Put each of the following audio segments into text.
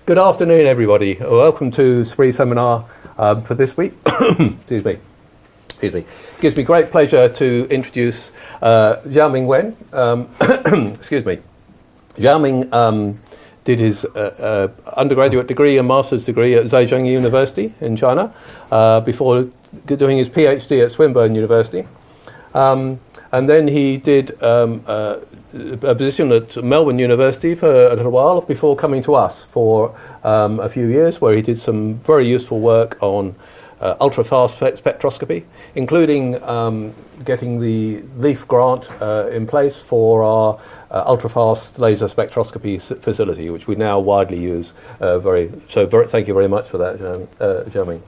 Good afternoon, everybody. Welcome to SPRI seminar for this week. Excuse me. It gives me great pleasure to introduce Xiaoming Wen. Excuse me. Xiaoming did his undergraduate degree and master's degree at Zhejiang University in China before doing his PhD at Swinburne University. And then he did a position at Melbourne University for a little while before coming to us for a few years, where he did some very useful work on ultra-fast spectroscopy, including getting the LEAF grant in place for our ultra-fast laser spectroscopy facility, which we now widely use. Thank you very much for that, Xiaoming.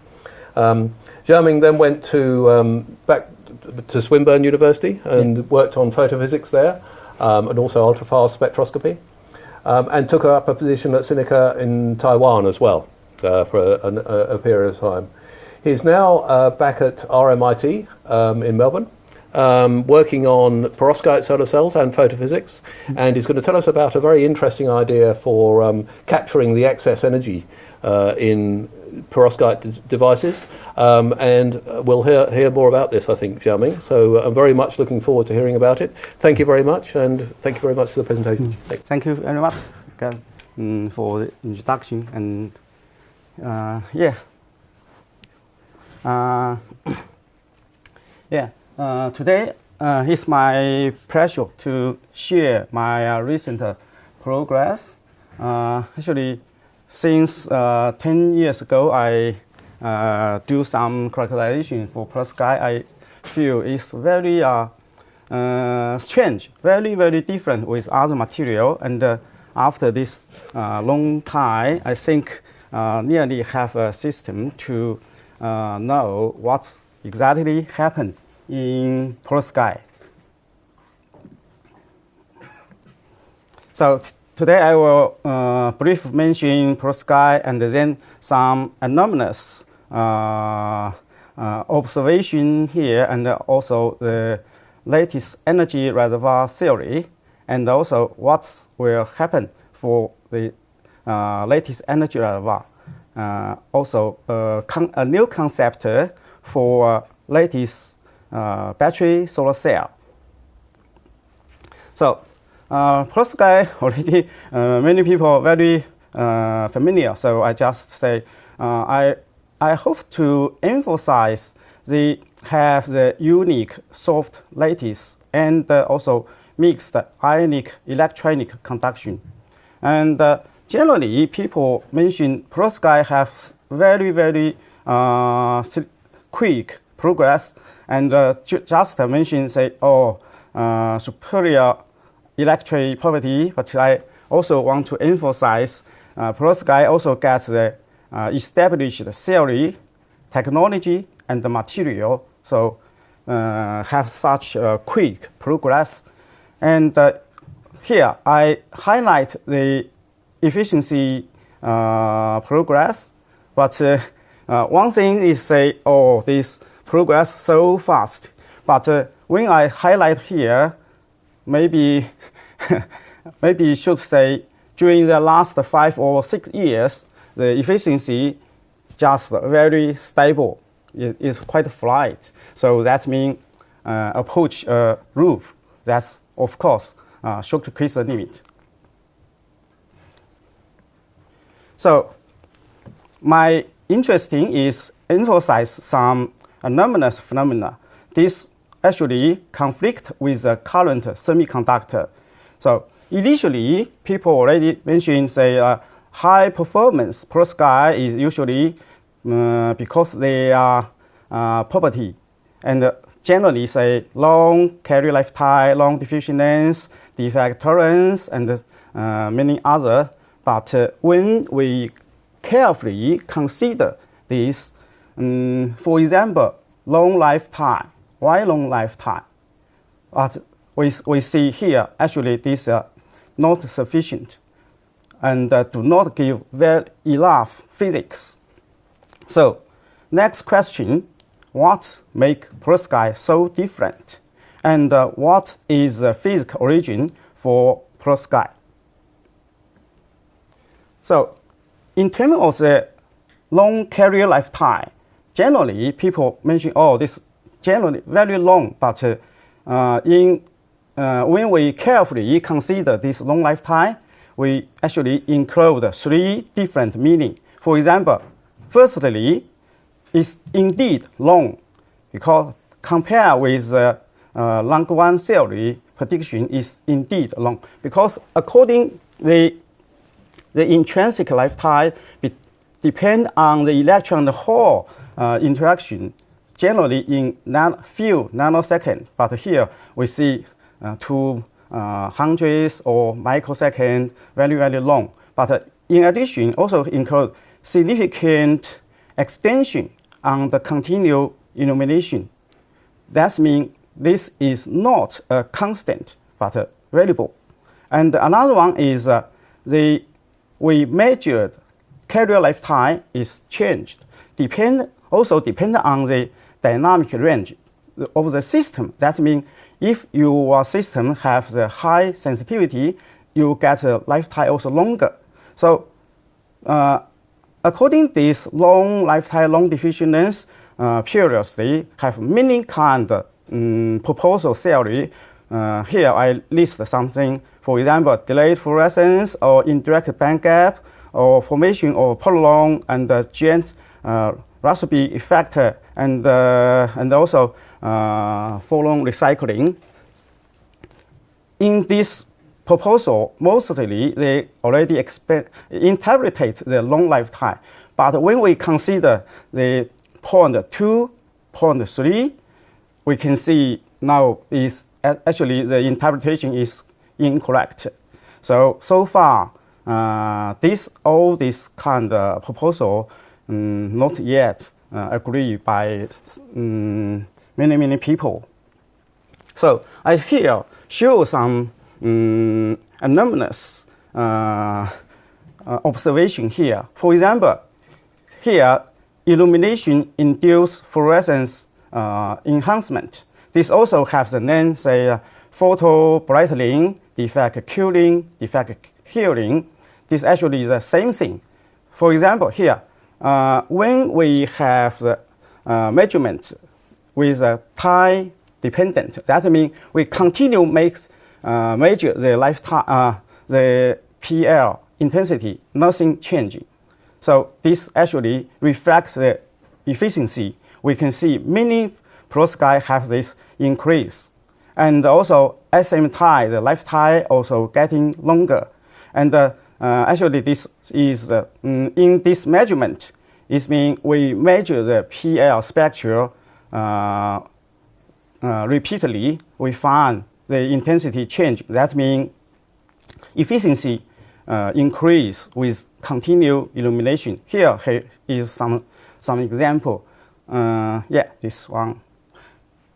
Xiaoming then went to back to Swinburne University and worked on photophysics there, and also ultra-fast spectroscopy, and took up a position at Sinica in Taiwan as well for a period of time. He's now back at RMIT in Melbourne, working on perovskite solar cells and photophysics, and he's going to tell us about a very interesting idea for capturing the excess energy in perovskite devices, and we'll hear more about this, I think, Xiaoming. So I'm very much looking forward to hearing about it. Thank you very much, and thank you very much for the presentation. Thank you very much for the introduction, and today it's my pleasure to share my recent progress. Actually, since 10 years ago, I do some characterization for perovskite. I feel it's very strange, very different with other material. And after this long time, I think nearly have a system to know what exactly happened in perovskite. So today I will briefly mention perovskite and then some anomalous observation here, and also the lattice energy reservoir theory, and also what will happen for the lattice energy reservoir. Also a new concept for lattice battery solar cell. So perovskite already many people are very familiar, so I just say I hope to emphasize have the unique soft lattice and also mixed ionic electronic conduction. And generally, people mention perovskite have very quick progress, and just mention superior electric property. But I also want to emphasize perovskite also gets the established theory, technology, and the material. So have such quick progress. And here I highlight the efficiency progress, but one thing is this progress so fast. But when I highlight here, maybe should say during the last 5 or 6 years, the efficiency just very stable. It's quite flat. So that means approach roof. That's of course should increase the limit. So my interesting is emphasize some anomalous phenomena. This actually conflict with the current semiconductor. So initially, people already mentioned high performance perovskite is usually because they are property, and generally long carrier lifetime, long diffusion length, defect tolerance, and many other. But when we carefully consider this, for example, long lifetime. Why long lifetime? But we see here actually this not sufficient, and do not give enough physics. So next question, what make perovskite so different? And what is the physical origin for perovskite? So in terms of the long carrier lifetime, generally people mention, oh, this generally very long, but when we carefully consider this long lifetime, we actually include 3 different meanings. For example, firstly, it's indeed long, because compared with the Langevin theory, prediction is indeed long, because according the intrinsic lifetime depend on the electron and hole interaction, generally in few nanoseconds. But here we see 2 hundreds or microseconds, very, very long. But in addition, also include significant extension on the continual illumination. That means this is not a constant, but a variable. And another one is we measured carrier lifetime is changed, also depend on the dynamic range of the system. That means if your system has the high sensitivity, you get a lifetime also longer. So according to this long lifetime, long diffusion length periods, they have many kind of proposal theory. Here I list something, for example, delayed fluorescence or indirect band gap or formation of phonon and giant Raspberry effect and also phonon recycling. In this proposal, mostly they already interpret the long lifetime. But when we consider the point 2, point 3, we can see now is actually the interpretation is incorrect. So far, all this kind of proposal not yet agreed by many people. So I here show some anomalous observation here. For example, here illumination induced fluorescence enhancement. This also has the name, say, photobrightening, defect cooling, defect healing. This actually is the same thing. For example, here, when we have the measurement with a time dependent, that means we continue measure the lifetime, the PL intensity, nothing changing. So this actually reflects the efficiency. We can see many perovskites have this increase. And also, at the same time, the lifetime also getting longer. And actually, this is in this measurement, it means we measure the PL spectrum repeatedly. We find the intensity change. That means efficiency increase with continued illumination. Here is some example. This one.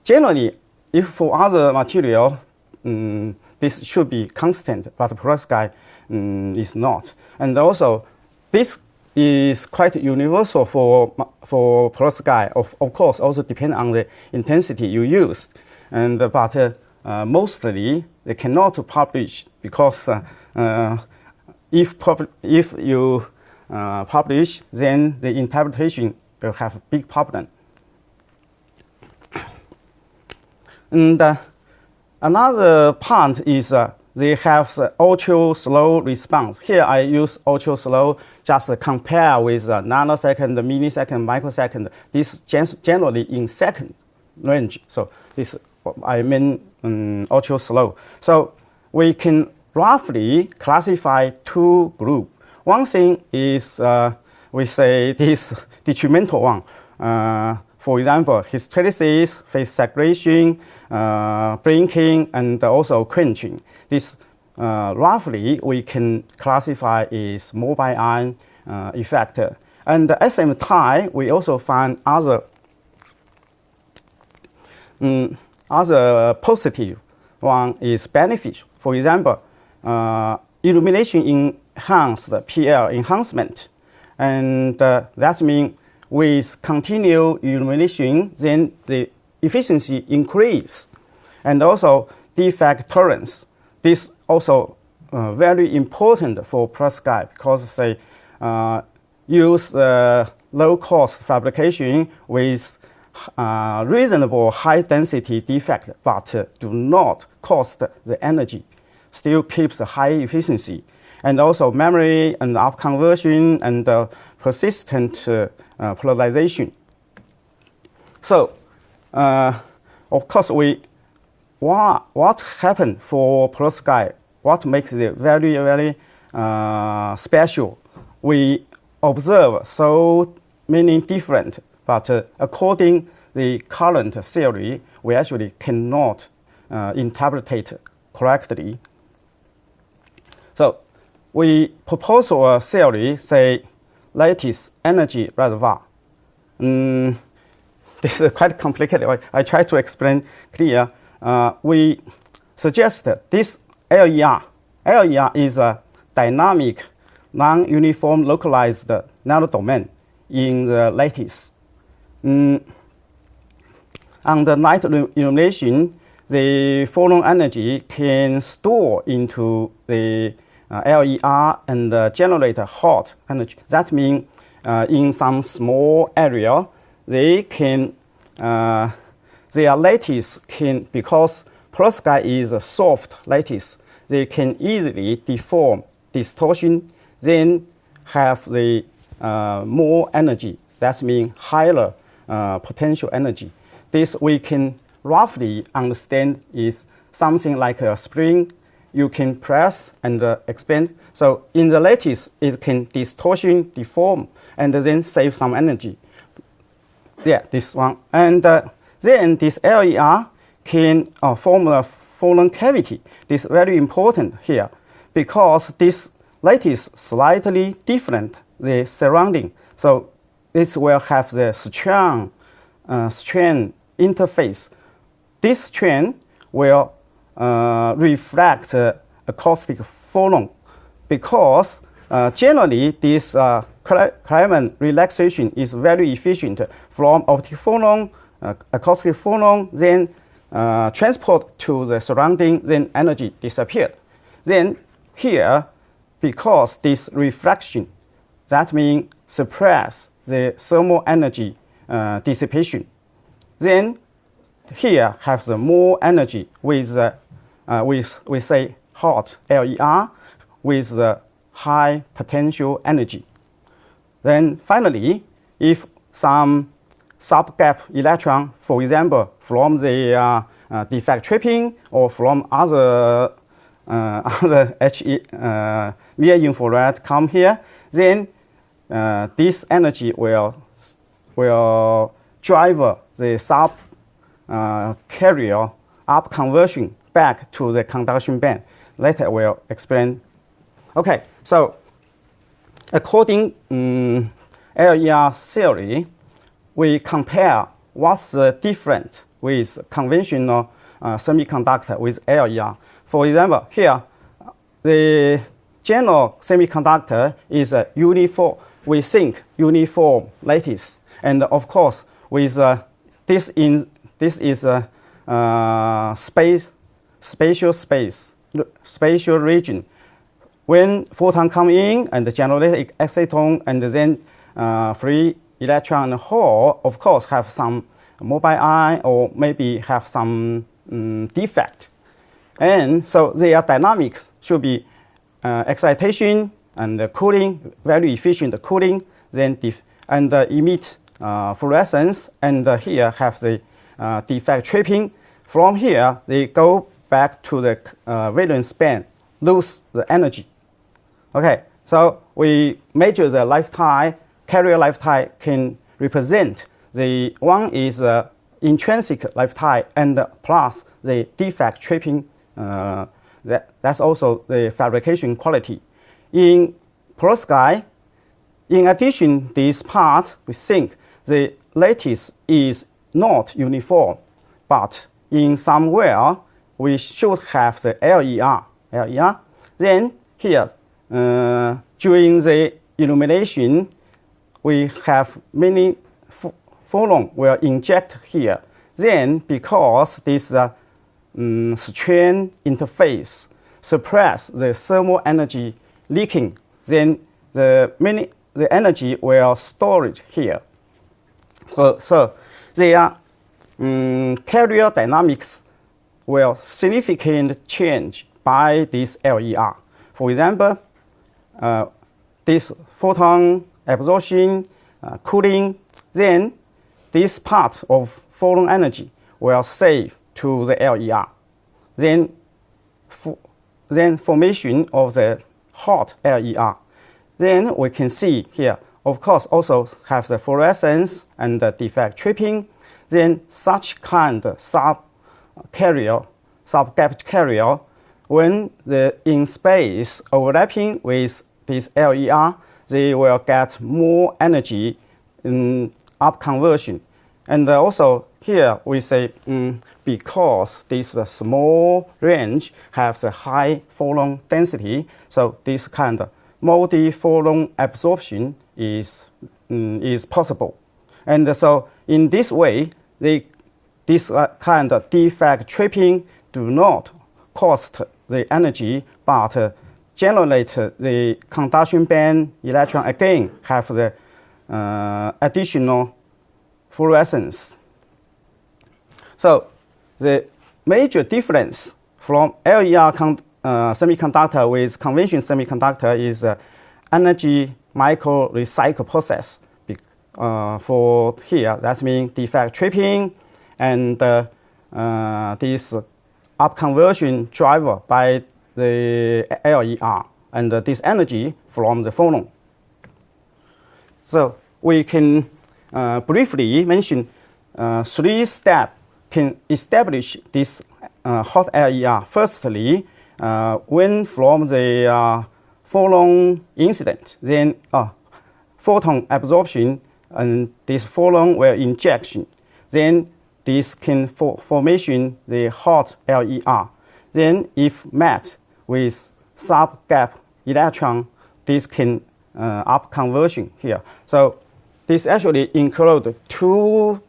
Generally, if for other material, this should be constant, but perovskite is not. And also, this is quite universal for perovskite. Of course, also depend on the intensity you used. And but mostly they cannot publish because if you publish, then the interpretation will have a big problem. And another part is they have the ultra slow response. Here I use ultra slow just compare with nanosecond, millisecond, microsecond. This generally in second range. So this I mean ultra slow. So we can roughly classify 2 groups. One thing is we say this detrimental one. For example, hysteresis, phase segregation, blinking, and also quenching. This roughly we can classify as mobile ion effect. And at the same time, we also find other positive one is beneficial. For example, illumination enhanced PL enhancement, and that means with continued illumination, then the efficiency increase, and also defect tolerance. This also very important for perovskite because say use low-cost fabrication with reasonable high-density defect, but do not cost the energy, still keeps a high efficiency. And also memory and upconversion and persistent polarization. So, of course, what happened for perovskite? What makes it very, very special? We observe so many different, but according the current theory, we actually cannot interpret correctly. So we propose a theory, say, lattice energy reservoir. This is quite complicated. I try to explain clear. We suggest that this LER is a dynamic, non-uniform localized nanodomain in the lattice. Under night illumination, the phonon energy can store into the LER and generate hot energy. That means in some small area, their lattice can, because perovskite is a soft lattice, they can easily deform, distortion, then have the more energy. That means higher potential energy. This we can roughly understand is something like a spring. You can press and expand. So in the lattice, it can distortion, deform, and then save some energy. Yeah, this one. And then this LER can form a phonon cavity. This is very important here because this lattice slightly different the surrounding. So this will have the strain interface. This strain will reflect acoustic phonon because generally this climate relaxation is very efficient from optic phonon, acoustic phonon, then transport to the surrounding, then energy disappeared. Then here, because this reflection, that means suppress the thermal energy dissipation. Then here have the more energy with we say hot LER with the high potential energy. Then finally, if some subgap electron, for example, from the defect trapping or from other near infrared come here, then this energy will drive the sub carrier upconversion back to the conduction band. Later we'll explain. Okay, so according LER theory, we compare what's the difference with conventional semiconductor with LER. For example, here the general semiconductor is a uniform. We think uniform lattice, and of course with this is a spatial region. When photon come in and generate exciton and then free electron and hole, of course, have some mobile ion or maybe have some defect. And so their dynamics should be excitation and cooling, very efficient cooling, then emit fluorescence, and here have the defect trapping. From here, they go back to the valence band, lose the energy. Okay, so we measure the lifetime, carrier lifetime can represent the one is intrinsic lifetime and plus the defect trapping. That's also the fabrication quality. In perovskite, in addition this part, we think the lattice is not uniform, but in somewhere we should have the LER. Then here, during the illumination, we have many phonon will inject here. Then because this strain interface suppress the thermal energy leaking, then the the energy will stored here. So their carrier dynamics will significantly change by this LER. For example, this photon absorption, cooling, then this part of photon energy will save to the LER. Then formation of the hot LER. Then we can see here, of course, also have the fluorescence and the defect tripping. Then such kind of sub-gap carrier, when the in space overlapping with this LER, they will get more energy in upconversion. And also here we say because this small range has a high photon density, so this kind of multi-photon absorption is possible. And so in this way, this kind of defect tripping do not cost the energy, but generate the conduction band electron again have the additional fluorescence. So the major difference from LER semiconductor with conventional semiconductor is energy micro recycle process. For here, that means defect tripping and this upconversion driver by the LER and this energy from the phonon. So we can briefly mention 3 steps can establish this hot LER. Firstly, when from the photon incident, then photon absorption and this photon will injection. Then this can formation the hot LER. Then if met with sub-gap electron, this can upconversion here. So this actually include 2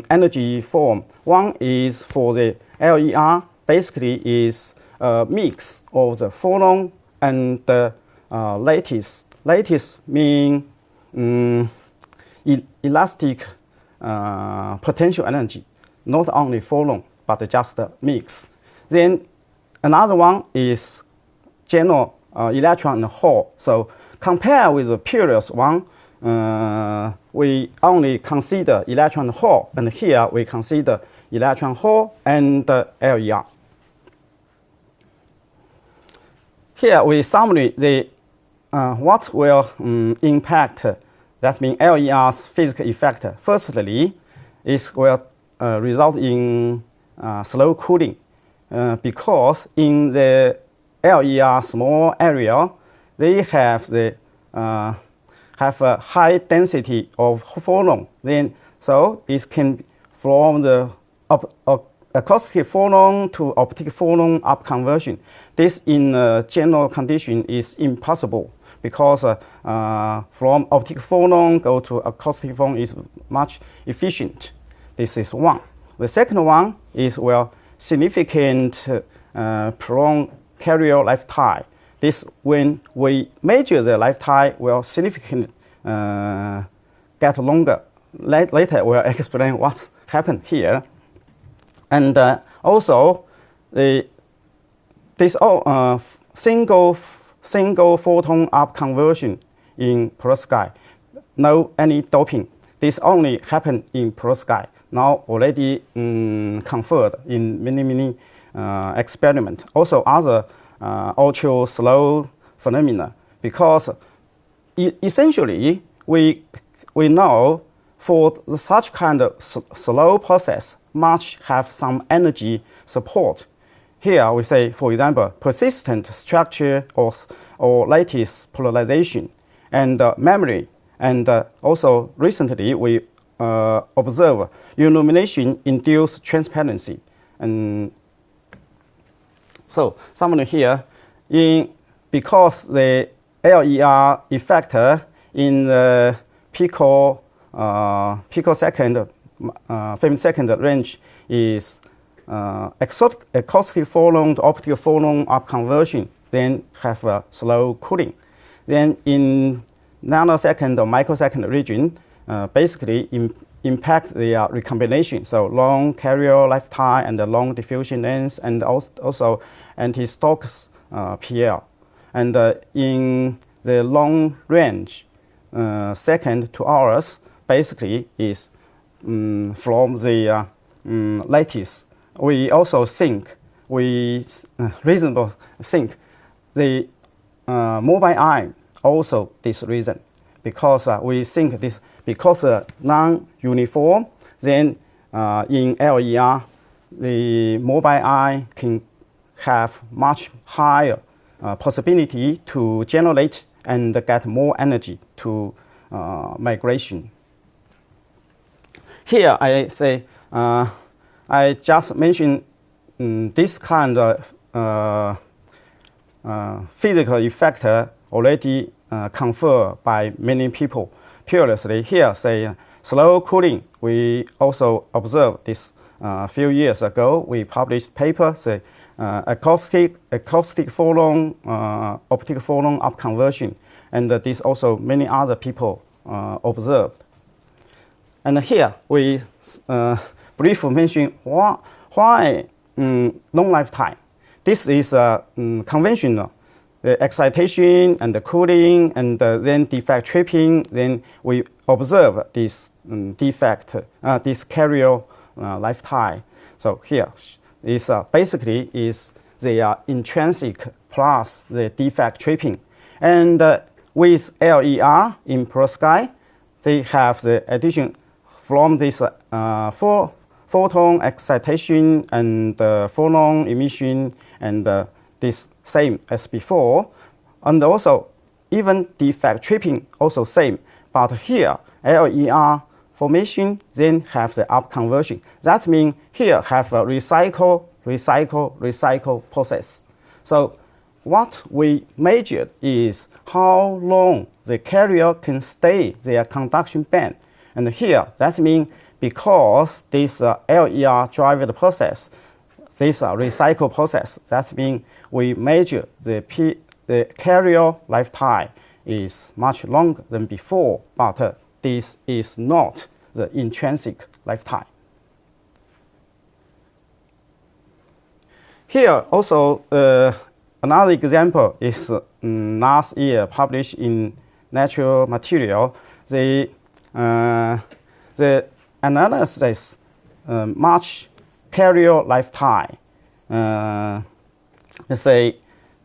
energy form. One is for the LER, basically is a mix of the phonon and the lattice. Lattice mean elastic potential energy, not only phonon, but just a mix. Then another one is general electron and hole. So compare with the previous one, we only consider electron hole, and here we consider electron hole and LER. Here we summarize the what will impact, that means LER's physical effect. Firstly, it will result in slow cooling because in the LER small area, they have a high density of phonon. Then so it can from the acoustic phonon to optic phonon upconversion. This in general condition is impossible because from optic phonon go to acoustic phonon is much efficient. This is one. The second one is significant prolonged carrier lifetime. This when we measure the lifetime will significantly get longer. Later we'll explain what's happened here. And also this single photon upconversion in perovskite, no any doping. This only happened in perovskite. Now already confirmed in many experiments. Also other ultra slow phenomena, because essentially we know for such kind of slow process much have some energy support. Here we say, for example, persistent structure or lattice polarization and memory, and also recently we observe illumination induced transparency. And so summary here, because the LER effector in the picosecond, femtosecond range is acoustic phonon to optical phonon upconversion, then have a slow cooling. Then in nanosecond or microsecond region basically impact the recombination. So long carrier lifetime and the long diffusion length, and also anti-Stokes PL. And in the long range, second to hours, basically is from the lattice. We also think, reasonable think, the mobile ion also this reason, because we think this, because non-uniform, then in LER, the mobile ion can have much higher possibility to generate and get more energy to migration. Here I say, I just mentioned this kind of physical effect already conferred by many people previously. Here say slow cooling. We also observed this a few years ago. We published paper say acoustic phonon, optical phonon upconversion, and this also many other people observed. And here we briefly mention why long lifetime. This is conventional. The excitation and the cooling and then defect tripping. Then we observe this defect, this carrier lifetime. So here is basically is the intrinsic plus the defect tripping. And with LER in perovskite, they have the addition from this photon excitation and phonon emission, and this same as before. And also even defect tripping also same, but here LER formation then have the upconversion. That means here have a recycle process. So what we measured is how long the carrier can stay their conduction band. And here that means because this LER drive the process, this recycle process, that means we measure the carrier lifetime is much longer than before, but this is not the intrinsic lifetime. Here also another example is last year published in Natural Material. The analysis much carrier lifetime. Let's say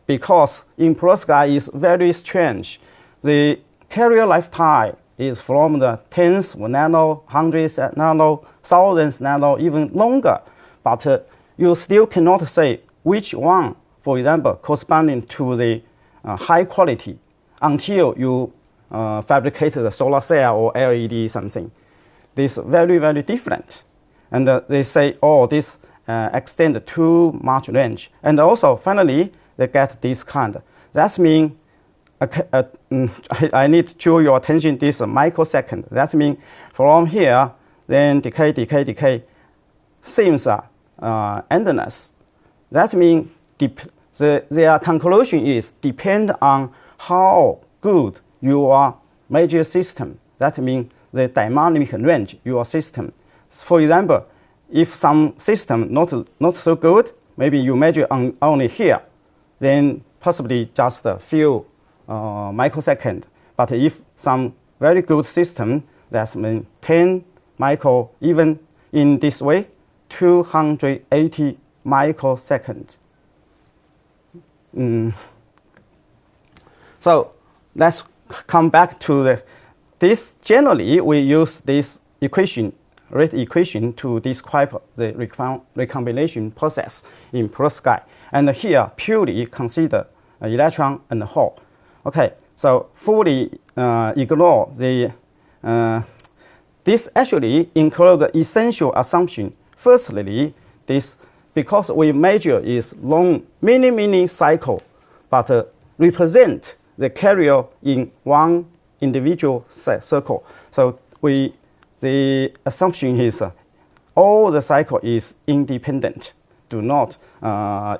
because in perovskite is very strange. The carrier lifetime is from the tens of nano, hundreds of nano, thousands nano, even longer. But you still cannot say which one, for example, corresponding to the high quality until you fabricate the solar cell or LED something. This very, very different. And they say, oh, this extend too much range. And also, finally, they get this kind. That means, I need to draw your attention this microsecond. That means from here, then decay, seems endless. That means their conclusion is depend on how good your major system. That means the dynamic range your system. For example, if some system not so good, maybe you measure only here, then possibly just a few microseconds. But if some very good system, that's mean 10 micro, even in this way, 280 microseconds. So let's come back to this. Generally, we use this equation, rate equation, to describe the recombination process in perovskite. And here, purely consider electron and hole. Okay, so fully ignore the. This actually includes the essential assumption. Firstly, this because we measure is long, many cycle, but represent the carrier in one individual circle. So the assumption is all the cycle is independent, do not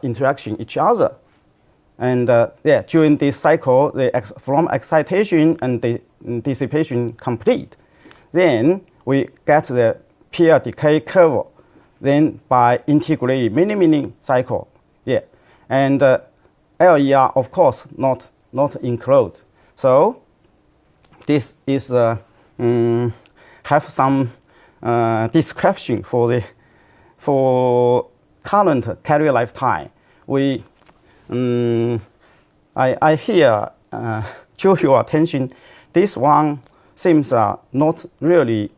interact each other. And during this cycle, from excitation and the dissipation complete, then we get the peer decay curve. Then by integrate many cycle, and LER of course not include. So this is have some description for current carrier lifetime. I here draw your attention. This one seems not really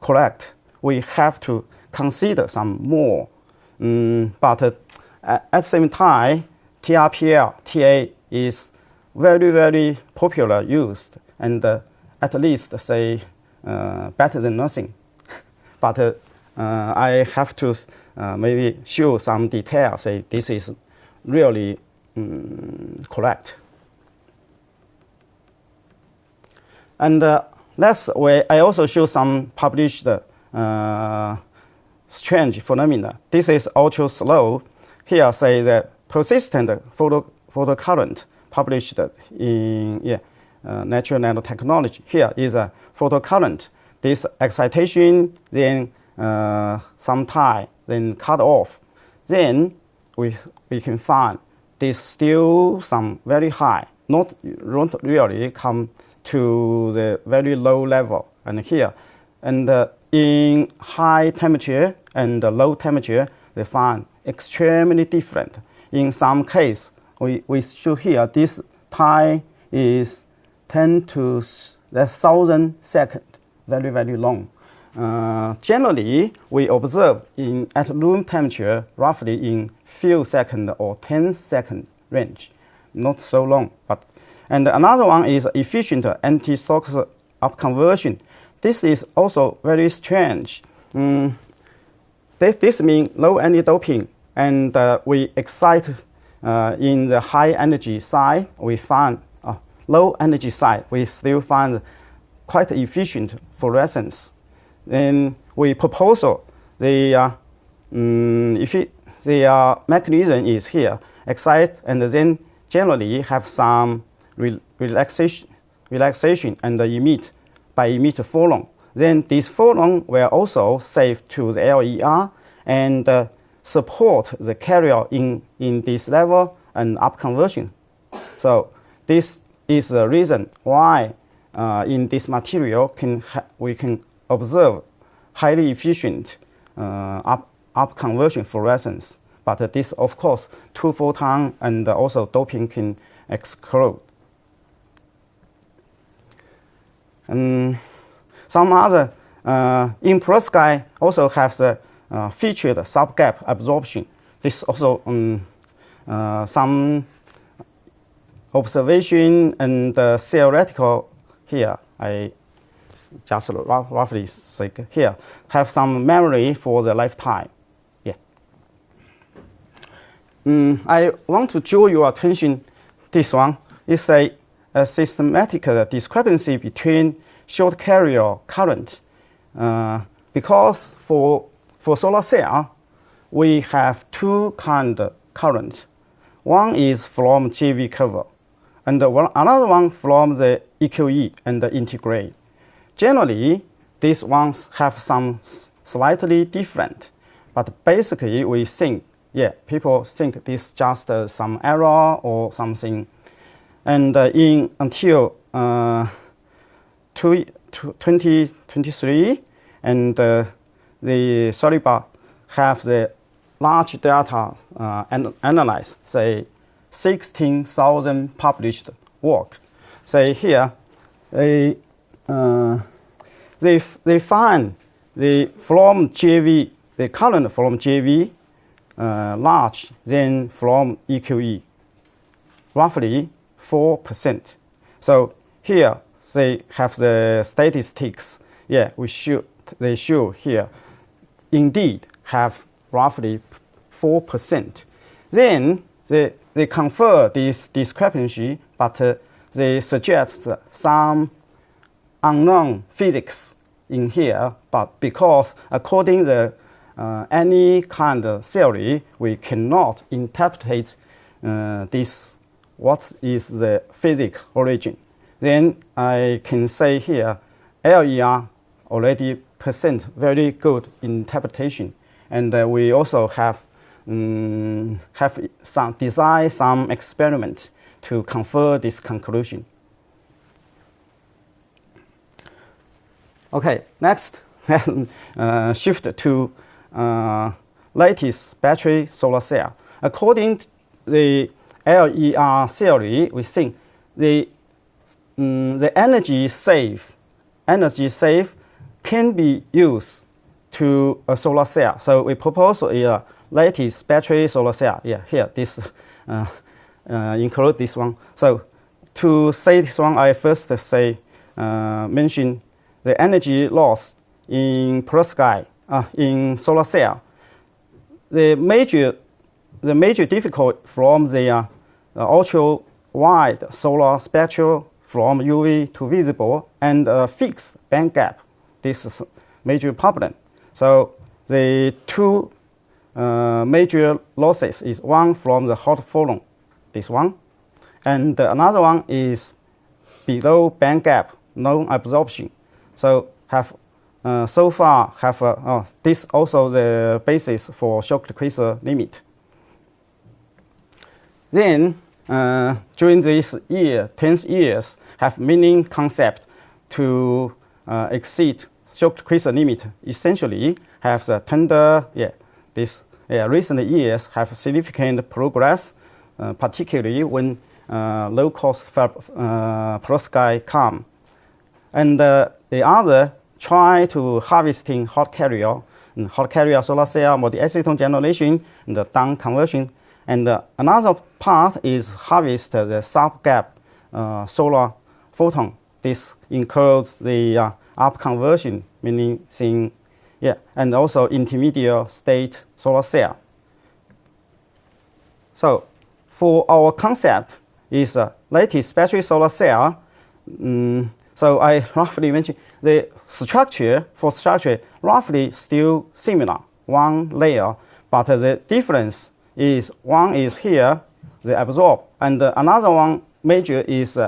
correct. We have to consider some more. But at the same time, TRPL, TA is very popular used, and at least say better than nothing. But I have to maybe show some detail, say this is really correct. And that's where I also show some published strange phenomena. This is ultra slow. Here say the persistent photocurrent published in natural nanotechnology. Here is a photocurrent. This excitation, then some time, then cut off. Then we can find this still some very high, not really come to the very low level. And here, and in high temperature and low temperature, they find extremely different. In some case, we show here this time is 10 to 1,000 seconds, very long. Generally, we observe at room temperature roughly in few seconds or 10-second range, not so long. And another one is efficient anti-Stokes upconversion. This is also very strange. This means low energy doping, and we excite in the high energy side. We find low energy side. We still find quite efficient fluorescence. Then we propose the mechanism is here, excite and then generally have some relaxation and emit phonon. Then this phonon will also save to the LER and support the carrier in this level and upconversion. So this is the reason why in this material we can observe highly efficient upconversion fluorescence. But this, of course, 2 photon and also doping can exclude. And some other in perovskite also have the featured subgap absorption. This also some observation and theoretical here. I just roughly say here have some memory for the lifetime. I want to draw your attention. This one is a systematic discrepancy between short carrier current, because for solar cell we have 2 kind of current. One is from JV curve, and another one from the EQE and the integrate. Generally, these ones have some slightly different, but basically we think, people think this just some error or something. And until 2023, and the Solibar have the large data analyzed, say 16,000 published work. Say here, they find the current from JV large than from EQE, roughly 4%. So here they have the statistics. They show here indeed have roughly 4%. Then they confer this discrepancy, but they suggest some unknown physics in here. But because according to any kind of theory, we cannot interpret this what is the physical origin. Then I can say here, LER already present very good interpretation, and we also have some experiment to confirm this conclusion. Okay, next, shift to lattice battery solar cell. According to the LER theory, we think the energy save can be used to a solar cell. So we propose a lattice battery solar cell. Yeah, here this include this one. So to say this one, I first mention the energy loss in perovskite in solar cell. The major difficulty from the ultra wide solar spectrum from UV to visible and fixed band gap. This is major problem. So the two major losses is one from the hot phonon, this one, and another one is below band gap, no absorption. So so far this also the basis for shock decreaser limit. Then during this 10 years, have many concepts to exceed shock decreaser limit. Essentially, have the tender recent years have significant progress, particularly when low-cost perovskite come. And the other try to harvesting hot carrier solar cell, multi-acetone generation, and the down conversion. And another part is harvest the subgap solar photon. This includes the upconversion, meaning and also intermediate state solar cell. So for our concept is lattice battery solar cell. So I roughly mentioned the structure roughly still similar, one layer, but the difference is one is here, the absorb, and another one major is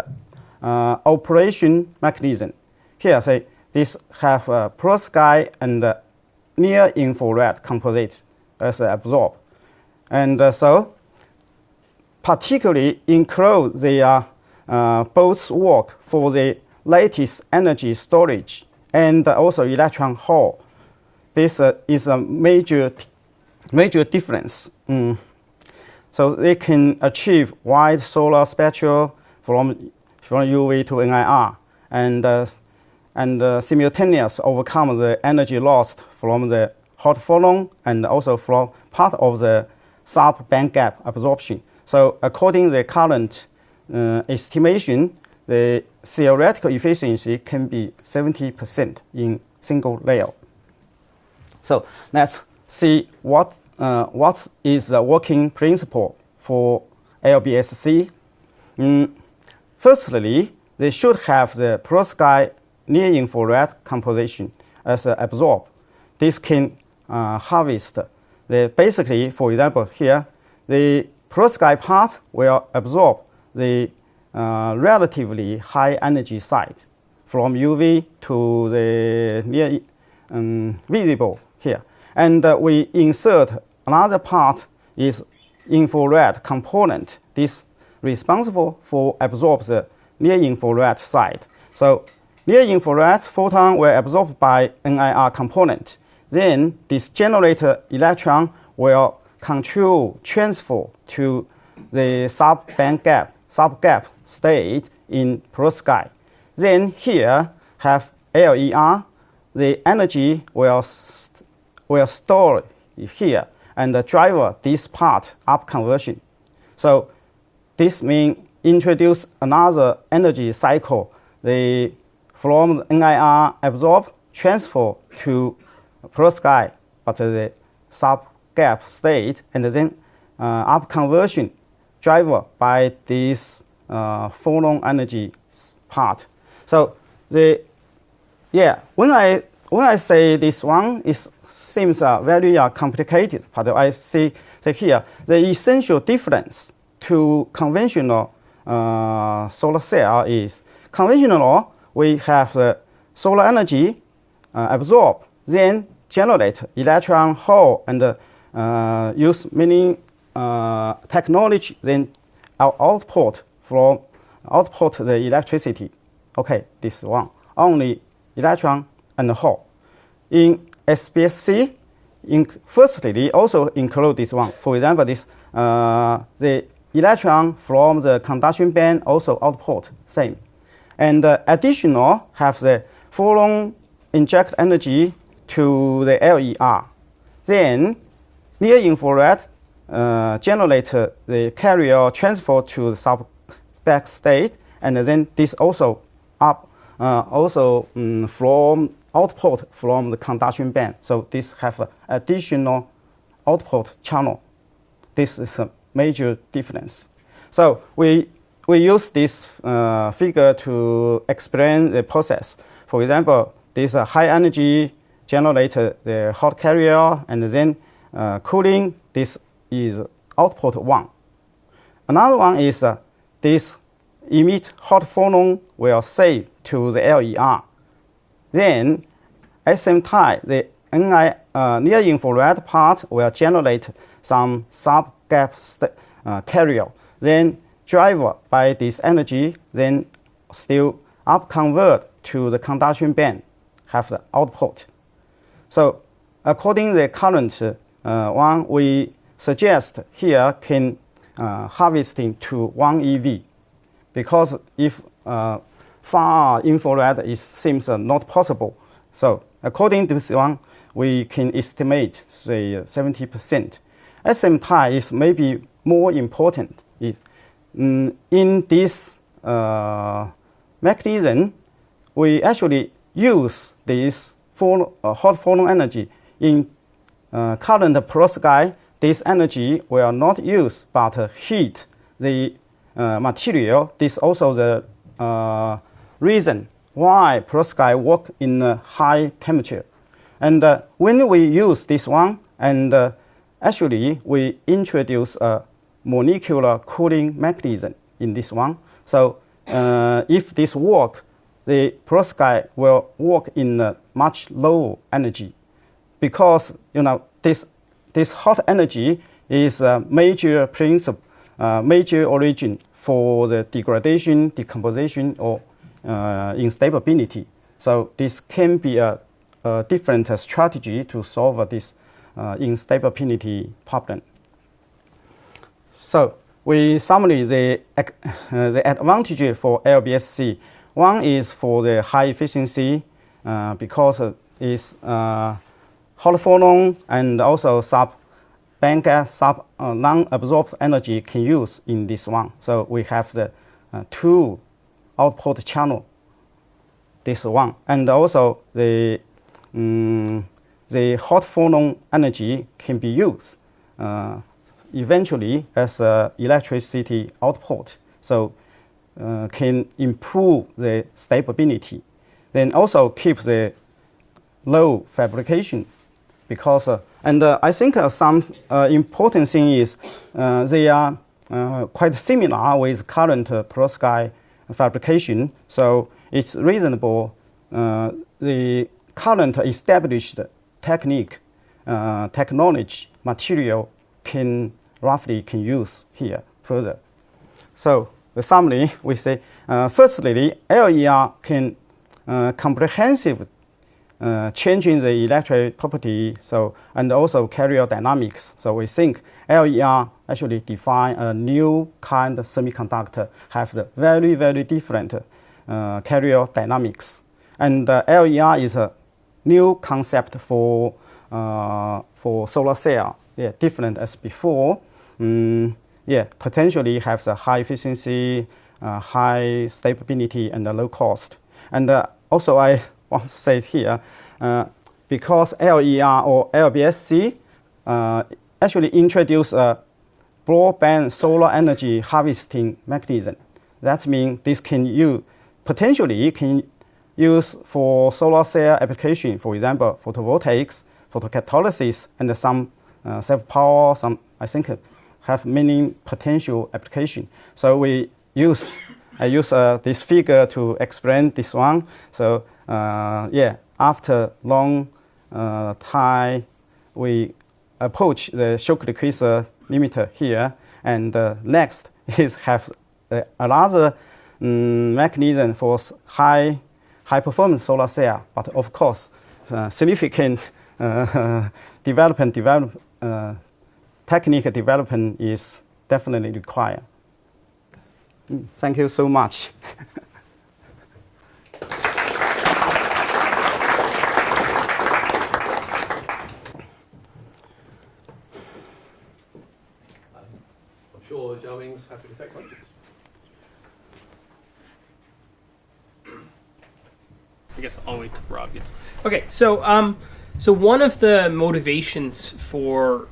operation mechanism. Here, say this have perovskite and near infrared composite as absorb, and so particularly include the both work for the lattice energy storage and also electron hole. This is a major difference. So they can achieve wide solar spectrum from UV to NIR, and simultaneous overcome the energy lost from the hot phonon and also from part of the sub-band gap absorption. So according to the current estimation, the theoretical efficiency can be 70% in single layer. So let's see what is the working principle for LBSC. Firstly, they should have the perovskite near infrared composition as absorb. This can harvest basically, for example, here the perovskite part will absorb the relatively high energy side from UV to the near visible here. And we insert another part is infrared component. This responsible for absorb the near infrared side. So near infrared photon will absorb by NIR component. Then this generator electron will control transfer to the subgap state in perovskite. Then here have LER. The energy will store here and drive this part up conversion. So this means introduce another energy cycle. From NIR absorb transfer to perovskite, but the subgap state, and then up conversion driver by this phonon energy part. So when I say this one seems very complicated, but I see here the essential difference to conventional solar cell is conventional. We have the solar energy absorb, then generate electron, hole, and use many technology, then output the electricity. Okay, this one only electron and hole. In SPSC, firstly also include this one. For example, this the electron from the conduction band also output same, and additional have the photon inject energy to the LER. Then near infrared generate the carrier transfer to the sub-back state, and then this also from output from the conduction band. So this have an additional output channel. This is a major difference. So we use this figure to explain the process. For example, this high energy generator, the hot carrier, and then cooling. This is output 1. Another one is this emit hot phonon will save to the LER. Then at the same time, the near infrared part will generate some sub-gap carrier, then drive by this energy, then still upconvert to the conduction band, have the output. So according to the current one, we suggest here can harvesting to 1 EV, because if far infrared seems not possible. So according to this one, we can estimate say 70%. At the same time, it's maybe more important. In this mechanism, we actually use this hot phonon energy. In current perovskite, this energy will not use but heat the material. This is also the reason why perovskite work in a high temperature. And when we use this one, and actually we introduce a molecular cooling mechanism in this one. So if this work, the perovskite will work in a much lower energy, because this hot energy is a major principle, major origin for the degradation, decomposition, or instability. So this can be a different strategy to solve this instability problem. So we summarize the advantage for LBSC. One is for the high efficiency, because it's hot phonon and also sub-band gas, non-absorbed energy can use in this one. So we have the 2 output channel, this one, and also the hot phonon energy can be used eventually as electricity output. So can improve the stability, then also keep the low fabrication, because and I think some important thing is they are quite similar with current perovskite fabrication. So it's reasonable the current established technique, technology, material can use here further. So the summary, we say, firstly, LER can comprehensive changing the electric property, so and also carrier dynamics. So we think LER actually define a new kind of semiconductor, have the very, very different carrier dynamics. And LER is a new concept for solar cell, different as before. Potentially have the high efficiency, high stability, and low cost. And also I want to say here, because LER or LBSC actually introduce a broadband solar energy harvesting mechanism. That means this can potentially use for solar cell application, for example, photovoltaics, photocatalysis, and some self-power, some I think have many potential application. So we I use this figure to explain this one. So yeah, after long time, we approach the Shockley-Queisser limiter here, and next is have another mechanism for high performance solar cell, but of course significant technical development is definitely required. Thank you so much. I'm sure Xiaoming's happy to take questions. I guess I'll wait till Rob gets. Okay, so so one of the motivations for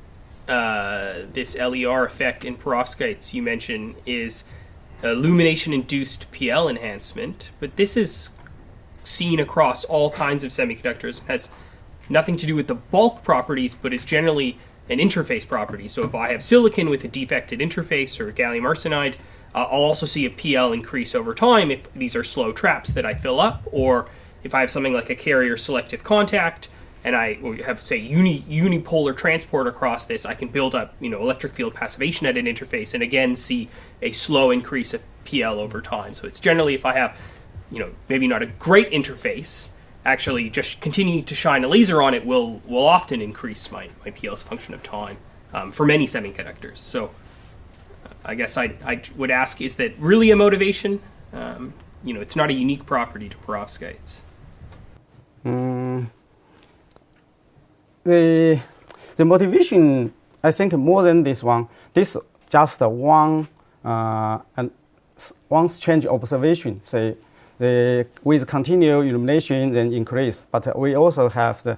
this LER effect in perovskites you mentioned is illumination-induced PL enhancement, but this is seen across all kinds of semiconductors. It has nothing to do with the bulk properties, but is generally an interface property. So if I have silicon with a defected interface or gallium arsenide, I'll also see a PL increase over time if these are slow traps that I fill up, or if I have something like a carrier selective contact and I have, say, unipolar transport across this, I can build up, electric field passivation at an interface and again see a slow increase of PL over time. So it's generally, if I have, maybe not a great interface, actually just continuing to shine a laser on it will often increase my PL as a function of time for many semiconductors. So I guess I would ask, is that really a motivation? It's not a unique property to perovskites. The motivation, I think, more than this one. This just one strange observation. Say, with continual illumination, then increase. But we also have the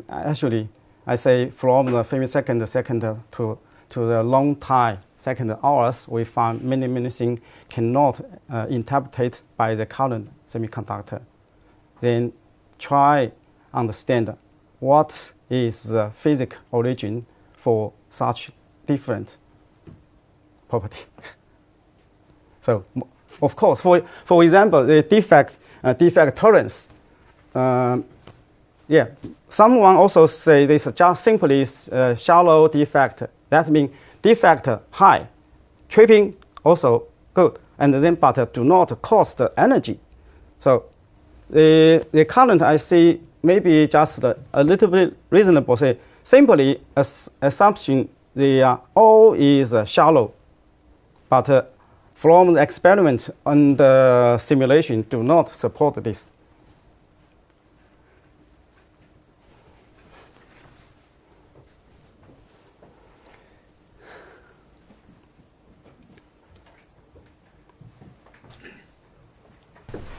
actually, I say, from the femtosecond to the long time, second hours, we found many things cannot interpreted by the current semiconductor. Then try understand what is the physical origin for such different property. So, of course, for example, the defect tolerance. Yeah, someone also say this is just simply shallow defect. That means defect high, tripping also good, and then but do not cost energy. So the current I see maybe just a little bit reasonable. Say simply assumption they all is shallow, but from the experiment and the simulation do not support this.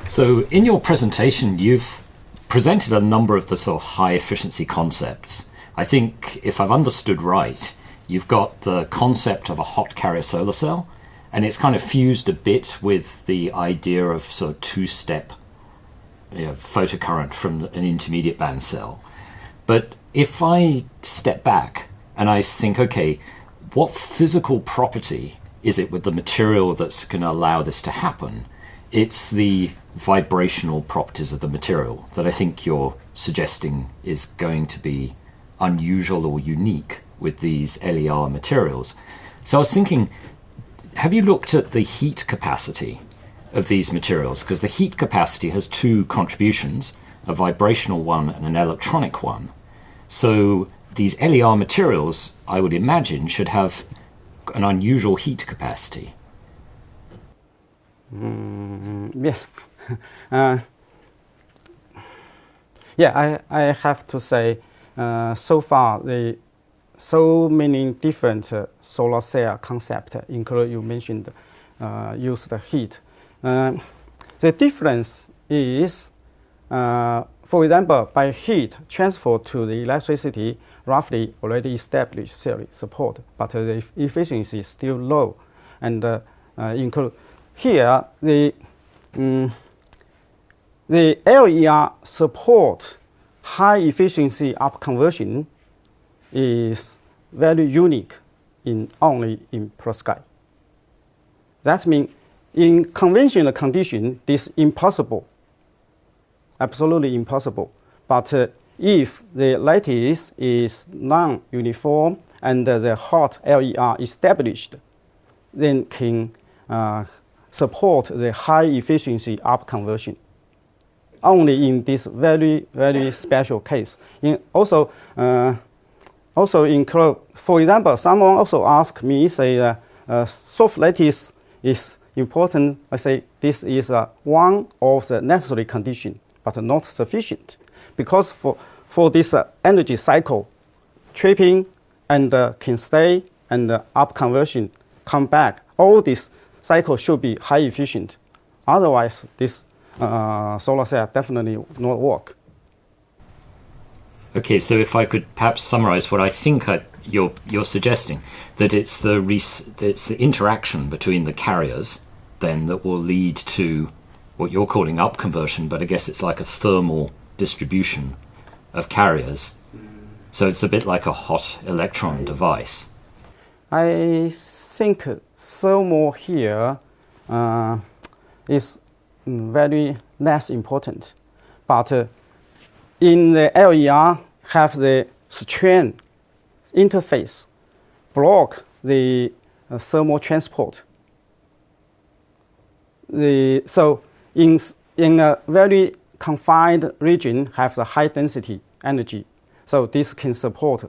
So in your presentation, you've presented a number of the sort of high efficiency concepts. I think if I've understood right, you've got the concept of a hot carrier solar cell, and it's kind of fused a bit with the idea of sort of two-step photocurrent from an intermediate band cell. But if I step back and I think, okay, what physical property is it with the material that's going to allow this to happen? It's the vibrational properties of the material that I think you're suggesting is going to be unusual or unique with these LER materials. So I was thinking, have you looked at the heat capacity of these materials? Because the heat capacity has two contributions, a vibrational one and an electronic one. So these LER materials, I would imagine, should have an unusual heat capacity. Yes. Yeah, I have to say, so far, so many different solar cell concepts, including you mentioned, use the heat. The difference is, for example, by heat transfer to the electricity, roughly already established theory support, but the efficiency is still low, and include here the LER support high efficiency upconversion is very unique only in perovskite. That means in conventional condition, this is impossible, absolutely impossible. But if the lattice is non-uniform and the hot LER established, then can support the high efficiency upconversion. Only in this very, very special case. Also in for example, someone also asked me, say, soft lattice is important. I say this is one of the necessary conditions, but not sufficient. Because for this energy cycle, trapping and can stay and upconversion come back, all this cycle should be high efficient. Otherwise, this solar cell definitely not work. Okay, so if I could perhaps summarize what I think you're suggesting, that it's the interaction between the carriers then that will lead to what you're calling upconversion, but I guess it's like a thermal distribution of carriers. So it's a bit like a hot electron device. I think thermal here is very less important, but in the LER have the strain interface block the thermal transport. So in a very confined region have the high density energy. So this can support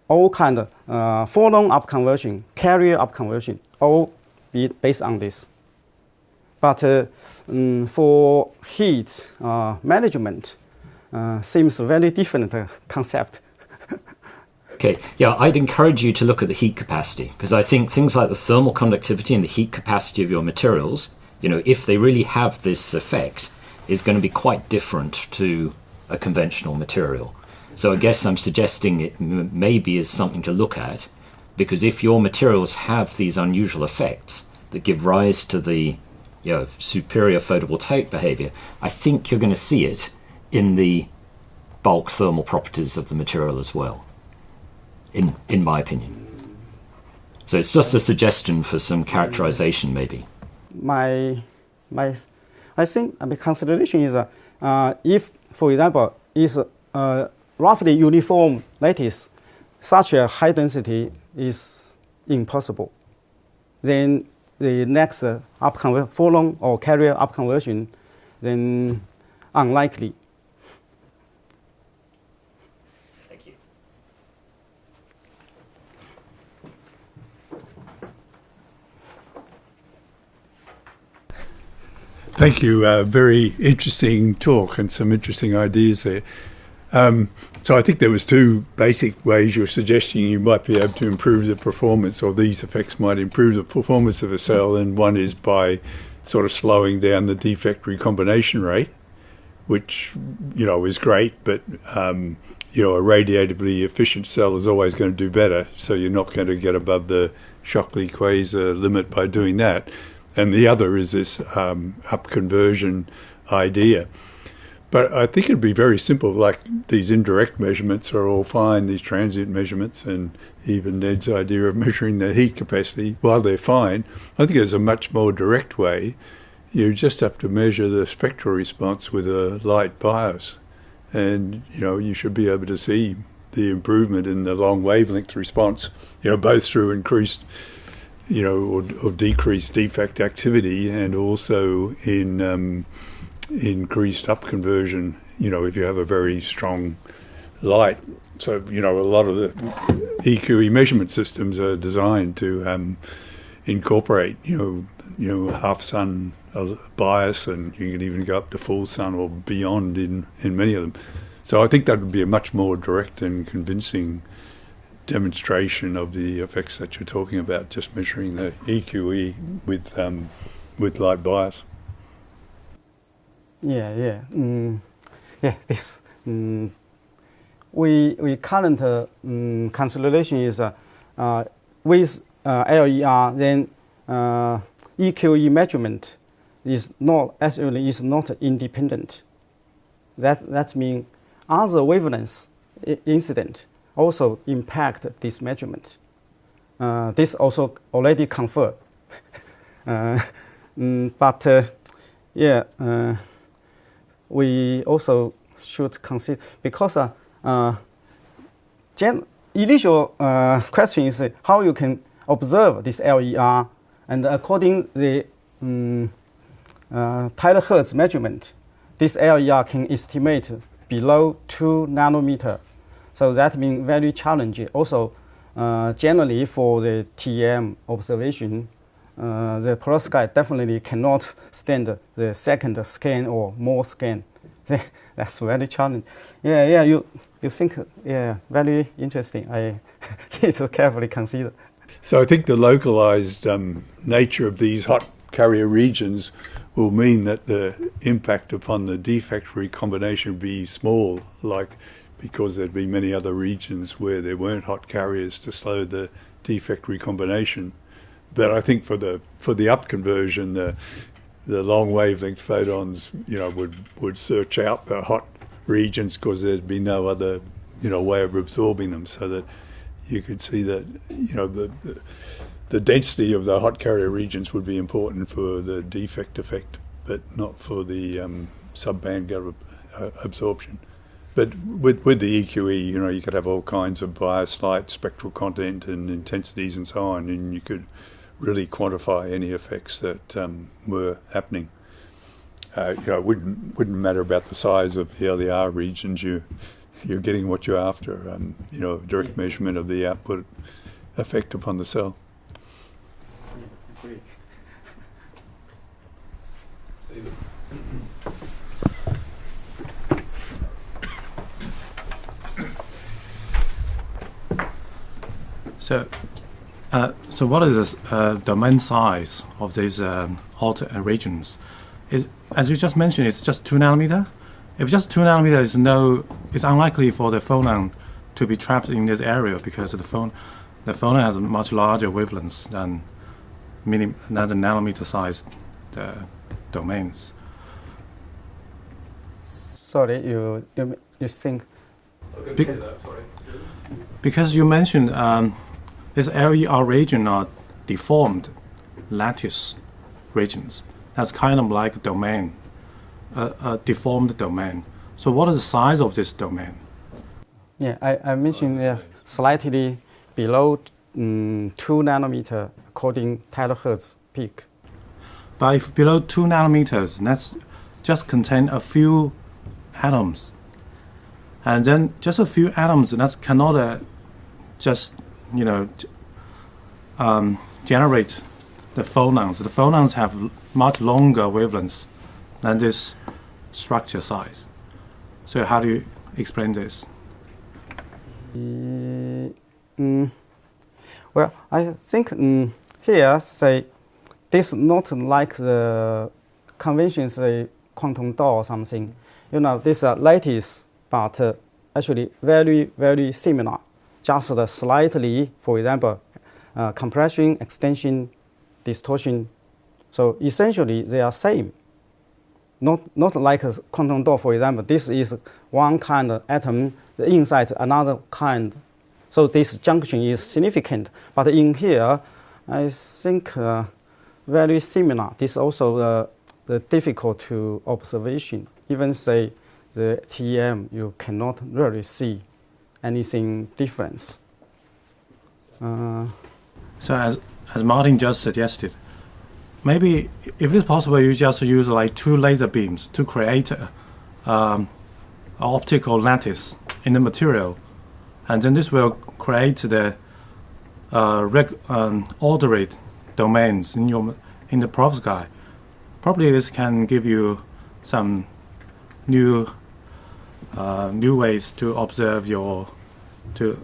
all kind of phonon upconversion, carrier upconversion, all be based on this. But for heat management, seems a very different concept. Okay, yeah, I'd encourage you to look at the heat capacity, because I think things like the thermal conductivity and the heat capacity of your materials, if they really have this effect, is going to be quite different to a conventional material. So I guess I'm suggesting it maybe is something to look at, because if your materials have these unusual effects that give rise to the superior photovoltaic behavior, I think you're going to see it in the bulk thermal properties of the material as well, in my opinion. So it's just a suggestion for some characterization, maybe. I think my consideration is if, for example, is roughly uniform lattice, such a high density is impossible. Then the next phonon or carrier upconversion, then unlikely. Thank you. Thank you. Very interesting talk and some interesting ideas there. So I think there was two basic ways you're suggesting you might be able to improve the performance, or these effects might improve the performance of a cell, and one is by sort of slowing down the defect recombination rate, which is great, but a radiatively efficient cell is always going to do better, so you're not going to get above the Shockley-Quasar limit by doing that. And the other is this upconversion idea. But I think it'd be very simple, like these indirect measurements are all fine, these transient measurements, and even Ned's idea of measuring the heat capacity, while they're fine, I think there's a much more direct way. You just have to measure the spectral response with a light bias. And, you should be able to see the improvement in the long wavelength response, both through increased, or decreased defect activity, and also in increased upconversion, if you have a very strong light. So, a lot of the EQE measurement systems are designed to incorporate, half sun bias, and you can even go up to full sun or beyond in many of them. So I think that would be a much more direct and convincing demonstration of the effects that you're talking about, just measuring the EQE with light bias. This we current consideration is with LER, then EQE measurement is not independent. That means other wavelengths incident also impact this measurement. This also already confirmed. But we also should consider, because initial question is how you can observe this LER, and according the terahertz measurement, this LER can estimate below 2 nanometer. So that means very challenging. Also, generally for the TEM observation, the perovskite definitely cannot stand the second scan or more scan. That's very challenging. You think, very interesting. I need to carefully consider. So I think the localized nature of these hot carrier regions will mean that the impact upon the defect recombination will be small, because there'd be many other regions where there weren't hot carriers to slow the defect recombination. But I think for the upconversion, the long wavelength photons, would search out the hot regions because there'd be no other, way of absorbing them, so that you could see that, the density of the hot carrier regions would be important for the defect effect, but not for the subband absorption. But with the EQE, you could have all kinds of bias light, spectral content and intensities and so on, and you could really quantify any effects that were happening. It wouldn't matter about the size of the LER regions. You're getting what you're after. Direct measurement of the output effect upon the cell. So what is the domain size of these hot regions? As you just mentioned, it's just 2 nanometer. If just 2 nanometer it's unlikely for the phonon to be trapped in this area, because the phonon has a much larger wavelengths than the nanometer sized domains. Sorry, you think? Because you mentioned this LER region are deformed lattice regions. That's kind of like a domain, a deformed domain. So what is the size of this domain? Yeah, I mentioned slightly below 2 nanometer according terahertz peak. But if below 2 nanometers, that's just contain a few atoms. And then just a few atoms, that cannot generate the phonons. The phonons have much longer wavelengths than this structure size. So how do you explain this? Well, I think here, say, this not like the convention, say, quantum dot or something. This lattice, but actually very, very similar. Just slightly, for example, compression, extension, distortion. So essentially, they are same. Not like a quantum dot, for example. This is one kind of atom, the inside another kind. So this junction is significant. But in here, I think very similar. This also the difficult to observation. Even say the TEM, you cannot really see anything difference. So as Martin just suggested, maybe if it's possible, you just use like 2 laser beams to create an optical lattice in the material, and then this will create the ordered domains in the perovskite. Probably this can give you some new ways to observe to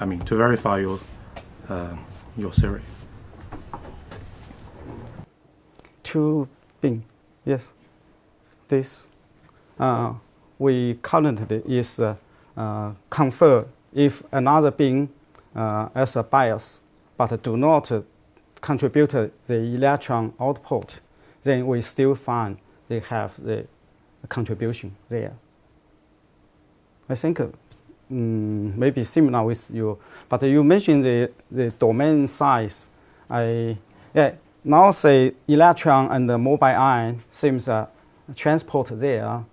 verify your theory. 2 beam, yes. This we currently is confer if another beam as a bias, but do not contribute the electron output, then we still find they have the contribution there. I think maybe similar with you, but you mentioned the domain size. now say electron and the mobile ion seems transport there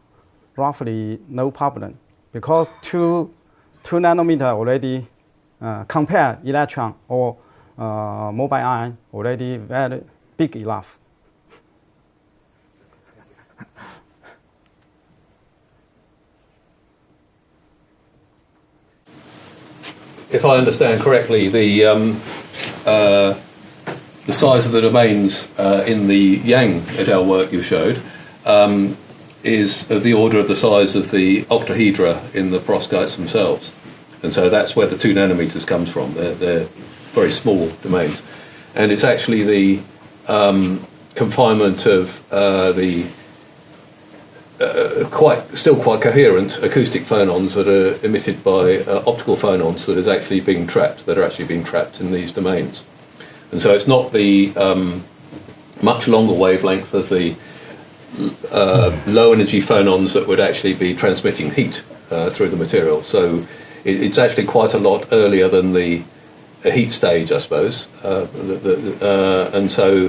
roughly no problem, because 2 nanometer already compare electron or mobile ion already very big enough. If I understand correctly, the size of the domains in the Yang et al. Work you showed is of the order of the size of the octahedra in the perovskites themselves. And so that's where the 2 nanometers comes from. They're very small domains. And it's actually the confinement of the still quite coherent acoustic phonons that are emitted by optical phonons that are actually being trapped in these domains. And so it's not the much longer wavelength of the low energy phonons that would actually be transmitting heat through the material. So it's actually quite a lot earlier than the heat stage, I suppose. And so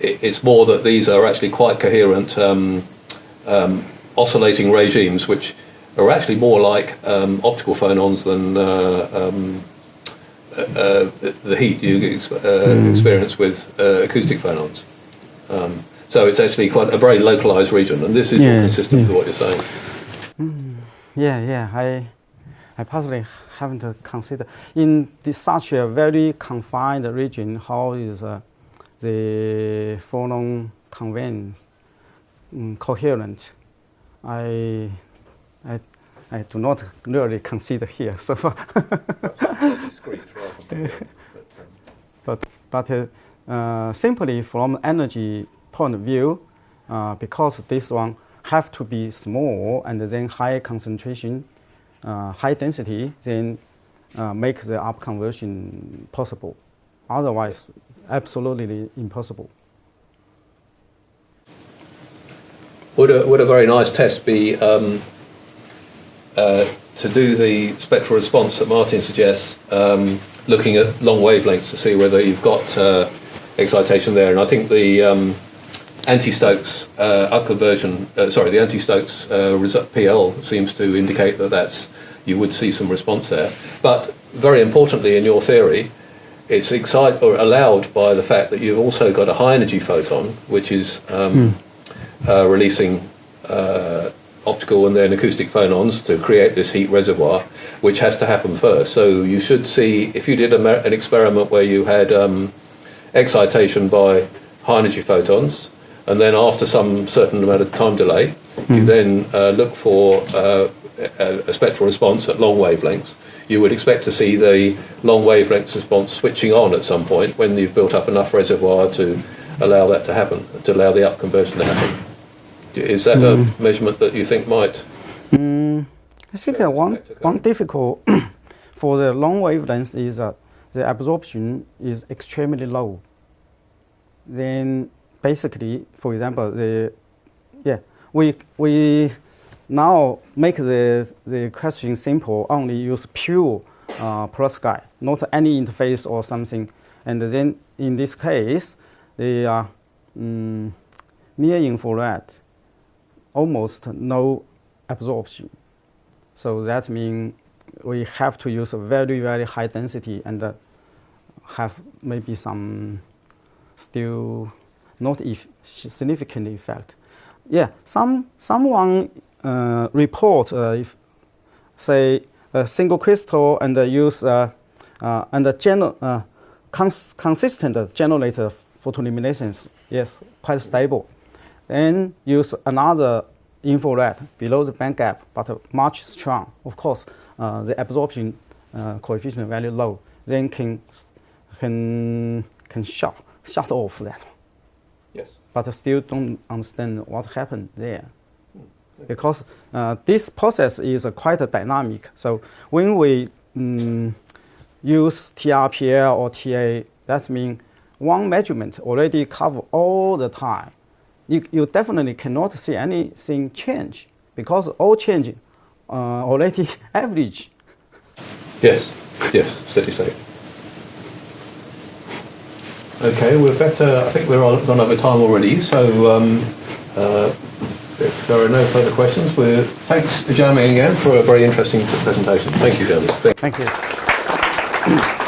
it's more that these are actually quite coherent oscillating regimes, which are actually more like optical phonons than the heat you experience with acoustic phonons. So it's actually quite a very localized region, and this is more consistent with what you're saying. I possibly haven't considered in such a very confined region how is the phonon conveyance coherent. I do not really consider here so far. But simply from energy point of view, because this one have to be small and then high concentration, high density, then make the upconversion possible. Otherwise, absolutely impossible. Would a very nice test be to do the spectral response that Martin suggests, looking at long wavelengths to see whether you've got excitation there? And I think the anti-Stokes upconversion, the anti-Stokes PL seems to indicate that you would see some response there. But very importantly, in your theory, it's allowed by the fact that you've also got a high energy photon, which is releasing optical and then acoustic phonons to create this heat reservoir, which has to happen first. So you should see, if you did an experiment where you had excitation by high energy photons, and then after some certain amount of time delay, you then look for a spectral response at long wavelengths, you would expect to see the long wavelength response switching on at some point when you've built up enough reservoir to allow that to happen, to allow the upconversion to happen. Is that a measurement that you think might? I think one difficult for the long wavelengths is the absorption is extremely low. Then basically, for example, we now make the question simple, only use pure perovskite, not any interface or something. And then in this case, they are near infrared, almost no absorption. So that means we have to use a very, very high density and have maybe some still not significant effect. Yeah, someone report if say a single crystal and use and a consistent generator photoluminescence, yes, quite stable. Then use another infrared below the band gap, but much strong. Of course, the absorption coefficient very low. Then can shut off that. Yes. But still don't understand what happened there, because this process is quite dynamic. So when we use TRPL or TA, that means one measurement already cover all the time. You definitely cannot see anything change, because all change already average. Yes, steady state. Okay, we're better. I think we're gone over time already. So if there are no further questions, thanks Xiaoming again for a very interesting presentation. Thank you, Xiaoming. Thank you.